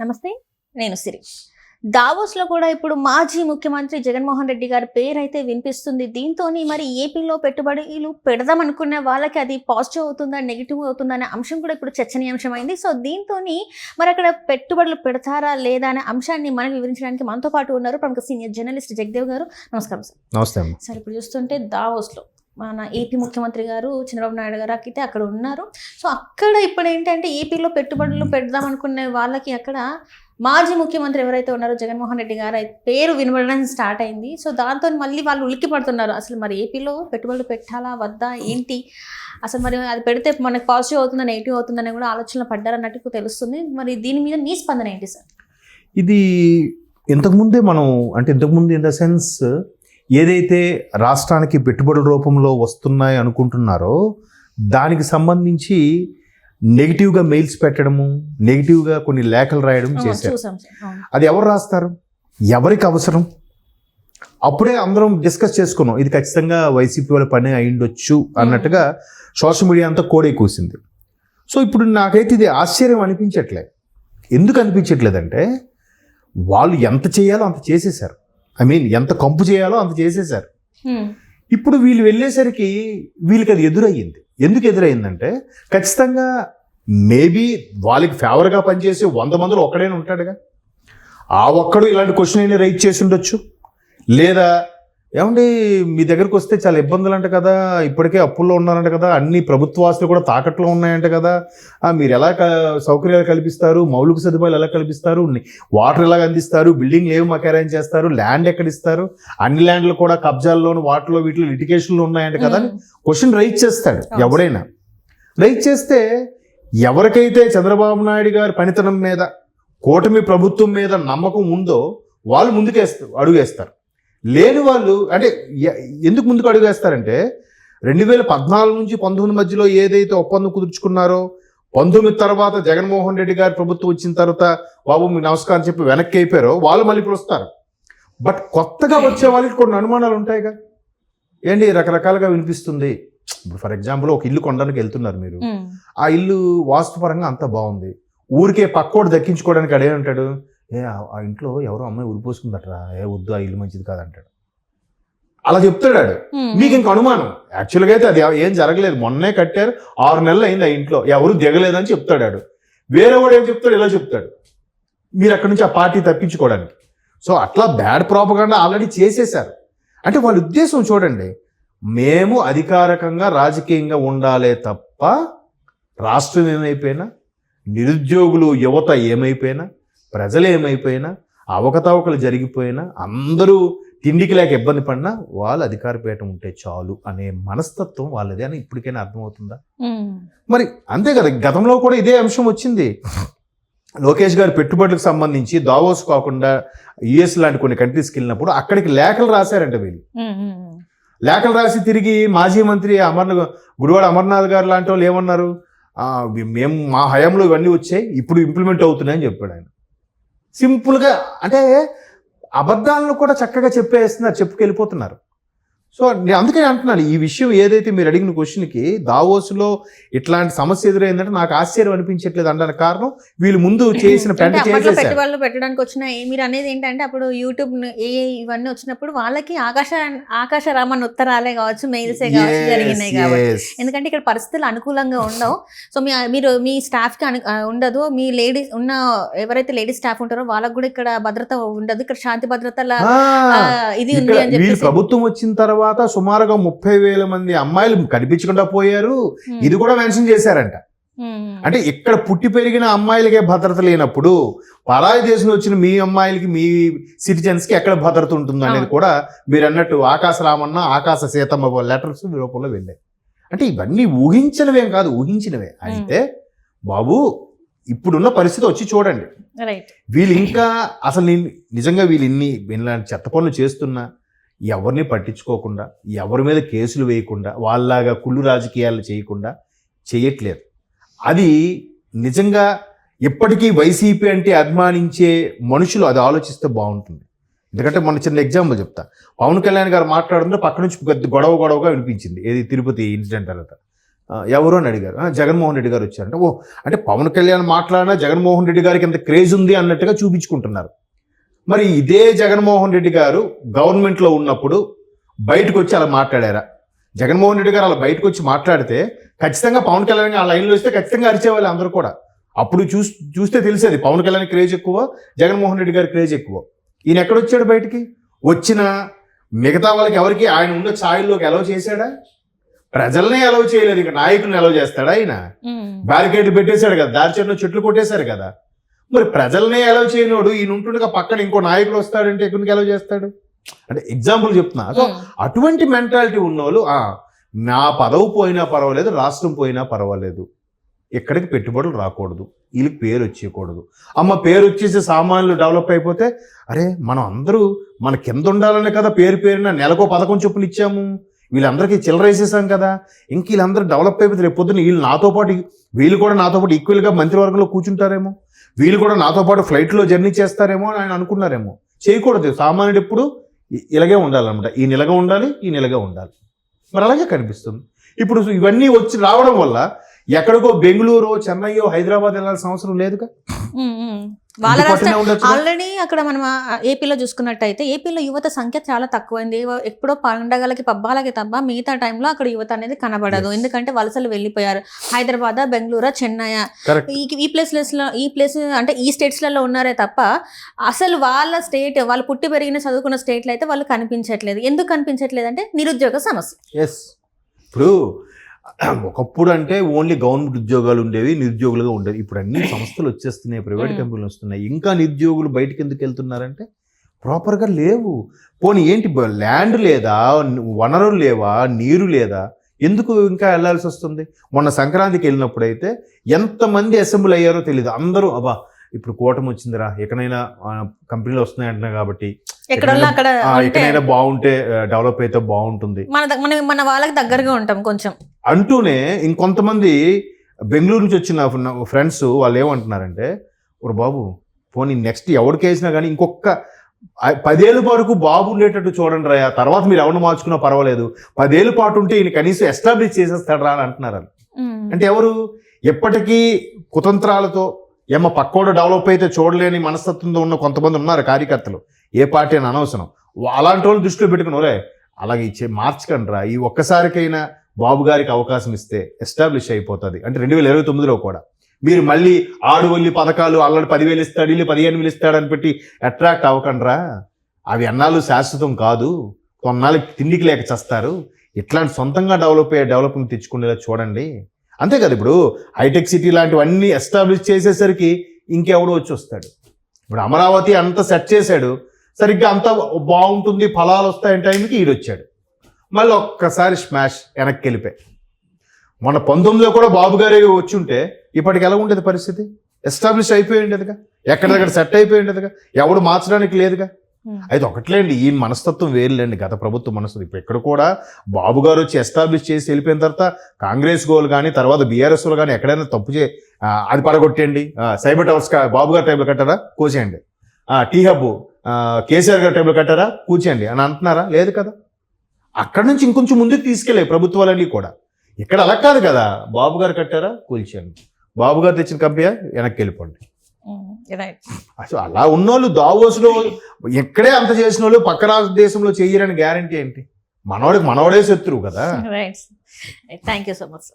నమస్తే, నేను సిరి. దావోస్లో కూడా ఇప్పుడు మాజీ ముఖ్యమంత్రి జగన్మోహన్ రెడ్డి గారి పేరైతే వినిపిస్తుంది. దీంతో మరి ఏపీలో పెట్టుబడులు పెడదాం అనుకున్న వాళ్ళకి అది పాజిటివ్ అవుతుందా నెగిటివ్ అవుతుందా అనే అంశం కూడా ఇప్పుడు చర్చనీయాంశమైంది. సో దీంతో మరి అక్కడ పెట్టుబడులు పెడతారా లేదా అనే అంశాన్ని మనకు వివరించడానికి మనతో పాటు ఉన్నారు ప్రముఖ సీనియర్ జర్నలిస్ట్ జగదేవ్ గారు. నమస్కారం సార్. నమస్తే. సార్, ఇప్పుడు చూస్తుంటే దావోస్లో మన ఏపీ ముఖ్యమంత్రి గారు చంద్రబాబు నాయుడు గారు అయితే అక్కడ ఉన్నారు. సో అక్కడ ఇప్పుడు ఏంటంటే ఏపీలో పెట్టుబడులు పెడదాం అనుకునే వాళ్ళకి అక్కడ మాజీ ముఖ్యమంత్రి ఎవరైతే ఉన్నారో జగన్మోహన్ రెడ్డి గారు పేరు వినబడడం స్టార్ట్ అయింది. సో దాంతో మళ్ళీ వాళ్ళు ఉలిక్కి పడుతున్నారు. అసలు మరి ఏపీలో పెట్టుబడులు పెట్టాలా వద్దా ఏంటి, అసలు మరి అది పెడితే మనకు పాజిటివ్ అవుతుందా నెగిటివ్ అవుతుందని కూడా ఆలోచనలు పడ్డారన్నట్టు తెలుస్తుంది. మరి దీని మీద మీ స్పందన ఏంటి సార్? ఇది ఇంతకుముందే మనం ఇంతకుముందు ఇన్ ద సెన్స్ ఏదైతే రాష్ట్రానికి పెట్టుబడుల రూపంలో వస్తున్నాయి అనుకుంటున్నారో దానికి సంబంధించి నెగిటివ్గా మెయిల్స్ పెట్టడము, నెగిటివ్గా కొన్ని లేఖలు రాయడం చేశారు. అది ఎవరు రాస్తారు, ఎవరికి అవసరం? అప్పుడే అందరం డిస్కస్ చేసుకున్నాం ఇది ఖచ్చితంగా వైసీపీ వాళ్ళ పని అయిండొచ్చు అన్నట్టుగా సోషల్ మీడియా అంతా కోడే కూసింది. సో ఇప్పుడు నాకైతే ఇది ఆశ్చర్యం అనిపించట్లేదు. ఎందుకు అనిపించట్లేదంటే వాళ్ళు ఎంత చేయాలో అంత చేసేసారు. ఎంత కంపు చేయాలో అంత చేసేసారు. ఇప్పుడు వీళ్ళు వెళ్ళేసరికి వీళ్ళకి అది ఎదురయ్యింది. ఎందుకు ఎదురయ్యిందంటే ఖచ్చితంగా మేబీ వాళ్ళకి ఫేవర్గా పనిచేసి 100 మందిలో ఒక్కడైనా ఉంటాడుగా. ఆ ఒక్కడు ఇలాంటి క్వశ్చన్ అయినా రైట్ చేసి ఉండొచ్చు. లేదా ఏమండి మీ దగ్గరకు వస్తే చాలా ఇబ్బందులు అంట కదా, ఇప్పటికే అప్పుల్లో ఉన్నారంట కదా, అన్ని ప్రభుత్వ ఆస్తులు కూడా తాకట్లో ఉన్నాయంట కదా, మీరు ఎలా సౌకర్యాలు కల్పిస్తారు, మౌలిక సదుపాయాలు ఎలా కల్పిస్తారు, వాటర్ ఎలా అందిస్తారు, బిల్డింగ్లు ఏమి మాకు అరేంజ్ చేస్తారు, ల్యాండ్ ఎక్కడ ఇస్తారు, అన్ని ల్యాండ్లు కూడా కబ్జాల్లోను వాటిలో వీటిలో లిటిగేషన్లు ఉన్నాయంట కదా అని క్వశ్చన్ రైట్ చేస్తాడు ఎవడైనా. రైట్ చేస్తే ఎవరికైతే చంద్రబాబు నాయుడు గారి పనితనం మీద కూటమి ప్రభుత్వం మీద నమ్మకం ఉందో వాళ్ళు అడుగేస్తారు. లేని వాళ్ళు ఎందుకు ముందుకు అడుగేస్తారంటే 2014 నుంచి 19 మధ్యలో ఏదైతే ఒప్పందం కుదుర్చుకున్నారో 19 తర్వాత జగన్మోహన్ రెడ్డి గారి ప్రభుత్వం వచ్చిన తర్వాత బాబు మీకు నమస్కారం చెప్పి వెనక్కి అయిపోయారో వాళ్ళు మళ్ళీ ఇప్పుడు వస్తారు. బట్ కొత్తగా వచ్చే వాళ్ళకి కొన్ని అనుమానాలు ఉంటాయిగా. రకరకాలుగా వినిపిస్తుంది. ఇప్పుడు ఫర్ ఎగ్జాంపుల్ ఒక ఇల్లు కొనడానికి వెళ్తున్నారు మీరు, ఆ ఇల్లు వాస్తుపరంగా అంతా బాగుంది, ఊరికే పక్కోడు దక్కించుకోవడానికి అడేమంటాడు, ఆ ఇంట్లో ఎవరో అమ్మాయి ఉరిపోసుకుందట్రా, వద్దు ఆ ఇల్లు మంచిది కాదంటాడు. అలా చెప్తాడు. మీకు ఇంక అనుమానం. యాక్చువల్గా అయితే అది ఏం జరగలేదు, మొన్నే కట్టారు, 6 నెలలు అయింది, ఆ ఇంట్లో ఎవరు దిగలేదని చెప్తాడు. వేరే వాడు ఏం చెప్తాడు, ఇలా చెప్తాడు, మీరు అక్కడి నుంచి ఆ పార్టీ తప్పించుకోవడానికి. సో అట్లా బ్యాడ్ ప్రాపగాండా ఆల్రెడీ చేసేశారు. వాళ్ళ ఉద్దేశం చూడండి, మేము అధికారికంగా రాజకీయంగా ఉండాలే తప్ప రాష్ట్రం ఏమైపోయినా, నిరుద్యోగులు యువత ఏమైపోయినా, ప్రజలు ఏమైపోయినా, అవకతవకలు జరిగిపోయినా, అందరూ తిండికి లేక ఇబ్బంది పడినా వాళ్ళు అధికార పీఠం ఉంటే చాలు అనే మనస్తత్వం వాళ్ళదే అని ఇప్పటికైనా అర్థమవుతుందా? మరి అంతే కదా, గతంలో కూడా ఇదే అంశం వచ్చింది. లోకేష్ గారి పెట్టుబడులకు సంబంధించి దావోస్ కాకుండా యుఎస్ లాంటి కొన్ని కంట్రీస్కి వెళ్ళినప్పుడు అక్కడికి లేఖలు రాశారంట వీళ్ళు. లేఖలు రాసి తిరిగి మాజీ మంత్రి గుడివాడ అమర్నాథ్ గారు లాంటి వాళ్ళు ఏమన్నారు, మేము మా హయాంలో ఇవన్నీ వచ్చాయి, ఇప్పుడు ఇంప్లిమెంట్ అవుతున్నాయని చెప్పాడు ఆయన. సింపుల్గా అబద్ధాలను కూడా చక్కగా చెప్పేస్తున్నారు, చెప్పుకెళ్ళిపోతున్నారు. సో నేను అందుకని అంటున్నాను, ఈ విషయం ఏదైతే మీరు అడిగిన క్వశ్చన్కి దావోస్లో ఇట్లాంటి సమస్య ఎదురైందంటే నాకు ఆశ్చర్యం అనిపించట్లేదు. అనడానికి కారణం వీళ్ళు ముందు చేసిన పెట్టుబడులు పెట్టడానికి వచ్చిన మీరు అనేది ఏంటంటే అప్పుడు యూట్యూబ్ ఇవన్నీ వచ్చినప్పుడు వాళ్ళకి ఆకాశరామన్ ఉత్తరాలే కావచ్చు, మెయిల్సే కావచ్చు జరిగినాయి కాబట్టి. ఎందుకంటే ఇక్కడ పరిస్థితులు అనుకూలంగా ఉండవు. సో మీరు మీ స్టాఫ్కి ఉండదు, మీ లేడీస్ ఉన్న ఎవరైతే లేడీస్ స్టాఫ్ ఉంటారో వాళ్ళకు కూడా ఇక్కడ భద్రత ఉండదు, ఇక్కడ శాంతి భద్రతల ఇది ఉంది అని చెప్పి ప్రభుత్వం వచ్చిన తర్వాత సుమారుగా 30,000 మంది అమ్మాయిలు కనిపించకుండా పోయారు. ఇది కూడా మెన్షన్ చేశారంట. ఇక్కడ పుట్టి పెరిగిన అమ్మాయిలకే భద్రత లేనప్పుడు పరాయి దేశంలో వచ్చిన మీ అమ్మాయిలకి, మీ సిటిజన్స్ కి ఎక్కడ భద్రత ఉంటుంది అనేది కూడా మీరు అన్నట్టు ఆకాశ రామన్న, ఆకాశ సీతమ్మ లెటర్స్ రూపంలో వెళ్ళాయి. ఇవన్నీ ఊహించినవేం కాదు, ఊహించినవే. అయితే బాబు ఇప్పుడున్న పరిస్థితి వచ్చి చూడండి, వీళ్ళు ఇంకా అసలు నిజంగా వీళ్ళు ఇలాంటి చెత్త పనులు చేస్తున్నా ఎవరిని పట్టించుకోకుండా, ఎవరి మీద కేసులు వేయకుండా, వాళ్ళలాగా కుళ్ళు రాజకీయాలు చేయకుండా చేయట్లేదు. అది నిజంగా ఎప్పటికీ వైసీపీ అంటే అభిమానించే మనుషులు అది ఆలోచిస్తే బాగుంటుంది. ఎందుకంటే మన చిన్న ఎగ్జాంపుల్ చెప్తా. పవన్ కళ్యాణ్ గారు మాట్లాడుతుంటే పక్క నుంచి గొడవగా వినిపించింది, ఏది తిరుపతి ఇన్సిడెంట్ తర్వాత. ఎవరు అని అడిగారు. జగన్మోహన్ రెడ్డి గారు వచ్చారంటే ఓ అంటే పవన్ కళ్యాణ్ మాట్లాడినా జగన్మోహన్ రెడ్డి గారికి ఎంత క్రేజ్ ఉంది అన్నట్టుగా చూపించుకుంటున్నారు. మరి ఇదే జగన్మోహన్ రెడ్డి గారు గవర్నమెంట్లో ఉన్నప్పుడు బయటకు వచ్చి అలా మాట్లాడారా? జగన్మోహన్ రెడ్డి గారు అలా బయటకు వచ్చి మాట్లాడితే ఖచ్చితంగా పవన్ కళ్యాణ్ ఆ లైన్లో వస్తే ఖచ్చితంగా అరిచేవాళ్ళు అందరూ కూడా. అప్పుడు చూస్తే తెలిసేది పవన్ కళ్యాణ్ క్రేజ్ ఎక్కువ, జగన్మోహన్ రెడ్డి గారి క్రేజ్ ఎక్కువ. ఈయన ఎక్కడొచ్చాడు బయటికి? వచ్చిన మిగతా వాళ్ళకి ఎవరికి ఆయన ఉన్న ఛాయల్లోకి అలౌ చేశాడా? ప్రజల్నే అలౌ చేయలేదు, ఇక నాయకుల్ని అలౌ చేస్తాడా? ఆయన బ్యారికేడ్లు పెట్టేశాడు కదా, దారి చెట్లు చెట్లు కొట్టేశారు కదా. మరి ప్రజల్నే అలౌ చేయనోడు ఈయన ఉంటుండగా పక్కన ఇంకో నాయకుడు వస్తాడంటే ఎక్కడికి అలౌ చేస్తాడు? అంటే ఎగ్జాంపుల్ చెప్తున్నా. సో అటువంటి మెంటాలిటీ ఉన్నోళ్ళు నా పదవి పోయినా పర్వాలేదు, రాష్ట్రం పోయినా పర్వాలేదు, ఎక్కడికి పెట్టుబడులు రాకూడదు, వీళ్ళకి పేరు వచ్చేయకూడదు. పేరు వచ్చేసి సామాన్యులు డెవలప్ అయిపోతే అరే మనం అందరూ మన కింద ఉండాలనే కదా పేరున నెలకో పథకం చొప్పులు ఇచ్చాము, వీళ్ళందరికీ చిల్లరేసేసాం కదా, ఇంక వీళ్ళందరూ డెవలప్ అయిపోతే రేపు పొద్దున్న వీళ్ళు కూడా నాతో పాటు ఈక్వల్గా మంత్రివర్గంలో కూర్చుంటారేమో, వీళ్ళు కూడా నాతో పాటు ఫ్లైట్లో జర్నీ చేస్తారేమో అని ఆయన అనుకున్నారేమో. చేయకూడదు. సామాన్యుడు ఎప్పుడు ఇలాగే ఉండాలన్నమాట. ఈయన ఇలాగే ఉండాలి, ఈయన ఇలాగే ఉండాలి. మరి అలాగే కనిపిస్తుంది. ఇప్పుడు ఇవన్నీ వచ్చి రావడం వల్ల ఎక్కడికో బెంగళూరు, చెన్నైయో, హైదరాబాద్ వెళ్ళాల్సిన అవసరం లేదుగా. వాళ్ళ రాష్ట్రం ఆల్రెడీ అక్కడ మనం ఏపీలో చూసుకున్నట్టయితే ఏపీలో యువత సంఖ్య చాలా తక్కువైంది. ఎప్పుడో పండగలకి పబ్బాలకి తప్ప మిగతా టైంలో అక్కడ యువత అనేది కనబడదు. ఎందుకంటే వలసలు వెళ్ళిపోయారు. హైదరాబాద్, బెంగళూరు, చెన్నై ఈ ప్లేస్ అంటే ఈ స్టేట్స్లలో ఉన్నారే తప్ప అసలు వాళ్ళ స్టేట్, వాళ్ళు పుట్టి పెరిగిన చదువుకున్న స్టేట్లు అయితే వాళ్ళు కనిపించట్లేదు. ఎందుకు కనిపించట్లేదు అంటే నిరుద్యోగ సమస్య. ఇప్పుడు ఒకప్పుడు అంటే ఓన్లీ గవర్నమెంట్ ఉద్యోగాలు ఉండేవి, నిరుద్యోగులుగా ఉండేవి. ఇప్పుడు అన్ని సంస్థలు వచ్చేస్తున్నాయి, ప్రైవేట్ కంపెనీలు వస్తున్నాయి. ఇంకా నిరుద్యోగులు బయటకు ఎందుకు వెళ్తున్నారంటే ప్రాపర్గా లేవు. పోనీ ఏంటి ల్యాండ్ లేదా, వనరులు లేవా, నీరు లేదా, ఎందుకు ఇంకా వెళ్ళాల్సి వస్తుంది? మొన్న సంక్రాంతికి వెళ్ళినప్పుడైతే ఎంతమంది అసెంబ్లీ అయ్యారో తెలియదు. అందరూ ఇప్పుడు కూటమి వచ్చిందిరా, ఎక్కడైనా కంపెనీలు వస్తున్నాయంటున్నా కాబట్టి ఎక్కడైనా బాగుంటే డెవలప్ అయితే బాగుంటుంది, మన వాళ్ళకి దగ్గరగా ఉంటాం కొంచెం అంటూనే ఇంకొంతమంది బెంగళూరు నుంచి వచ్చిన ఫ్రెండ్స్ వాళ్ళు ఏమంటున్నారంటే ఓ బాబు పోనీ నెక్స్ట్ ఎవరికి వేసినా కానీ ఇంకొక 10 ఏళ్ళ వరకు బాబు ఉండేటట్టు చూడండి రా, తర్వాత మీరు ఎవరిని మార్చుకున్నా పర్వాలేదు, 10 ఏళ్ళ పాటు ఉంటే ఈయన కనీసం ఎస్టాబ్లిష్ చేసేస్తాడు రా అని అంటున్నారు. అంటే ఎవరు ఎప్పటికీ కుతంత్రాలతో పక్కోడు డెవలప్ అయితే చూడలేని మనస్తత్వంతో ఉన్న కొంతమంది ఉన్నారు కార్యకర్తలు, ఏ పార్టీ అని అనవసరం. అలాంటి వాళ్ళు దృష్టిలో పెట్టుకుని అలాగే మార్చకండి రా, ఈ ఒక్కసారికైనా బాబు గారికి అవకాశం ఇస్తే ఎస్టాబ్లిష్ అయిపోతుంది. అంటే 2029లో కూడా మీరు మళ్ళీ ఆడువల్లి పథకాలు అల్లడి 10,000 ఇస్తాడు, ఇల్లు 15,000 ఇస్తాడు అని పెట్టి అట్రాక్ట్ అవ్వకండ్రా. అవి అన్నాళ్ళు శాశ్వతం కాదు, కొన్నాళ్ళకి తిండికి లేక చేస్తారు. ఇట్లాంటి సొంతంగా డెవలప్మెంట్ తెచ్చుకునేలా చూడండి. అంతే కదా. ఇప్పుడు హైటెక్ సిటీ లాంటివన్నీ ఎస్టాబ్లిష్ చేసేసరికి ఇంకెవడో వచ్చి వస్తాడు. ఇప్పుడు అమరావతి అంతా సెట్ చేశాడు, సరిగ్గా అంతా బాగుంటుంది, ఫలాలు వస్తాయని టైంకి ఈడొచ్చాడు, మళ్ళీ ఒక్కసారి స్మాష్ వెనక్కి వెళ్ళిపోయి. మొన్న 19లో కూడా బాబు గారే వచ్చి ఉంటే ఇప్పటికి ఎలా ఉండేది పరిస్థితి? ఎస్టాబ్లిష్ అయిపోయి ఉండేదిగా, ఎక్కడిదక్కడ సెట్ అయిపోయి ఉండేదిగా, ఎవడు మార్చడానికి లేదుగా. అయితే ఒకట్లేండి, ఈ మనస్తత్వం వేరులేండి, గత ప్రభుత్వం మనస్తత్వం. ఇప్పుడు ఎక్కడ కూడా బాబు గారు వచ్చి ఎస్టాబ్లిష్ చేసి వెళ్ళిపోయిన తర్వాత కాంగ్రెస్ గోలు కానీ తర్వాత బీఆర్ఎస్ వాళ్ళు కానీ ఎక్కడైనా తప్పు అది పడగొట్టేయండి. సైబర్ టవర్స్ బాబు గారి టైంలో కట్టారా, కూర్చేయండి. టీ హబ్ కేసీఆర్ గారి టైంలో కట్టారా, కూర్చేయండి అని అంటున్నారా? లేదు కదా. అక్కడి నుంచి ఇంకొంచెం ముందుకు తీసుకెళ్ళాయి ప్రభుత్వాలన్నీ కూడా. ఇక్కడ అలా కాదు కదా, బాబు గారు కట్టారా, కూల్చేయండి, బాబు గారు తెచ్చిన కంపెనీ వెనక్కి వెళ్ళిపోండి. అసలు అలా ఉన్నోళ్ళు దావోస్లో ఎక్కడే అంత చేసిన వాళ్ళు పక్క దేశంలో చెయ్యరని గ్యారంటీ ఏంటి? మనోడే శత్రువు కదా. Thank you so much.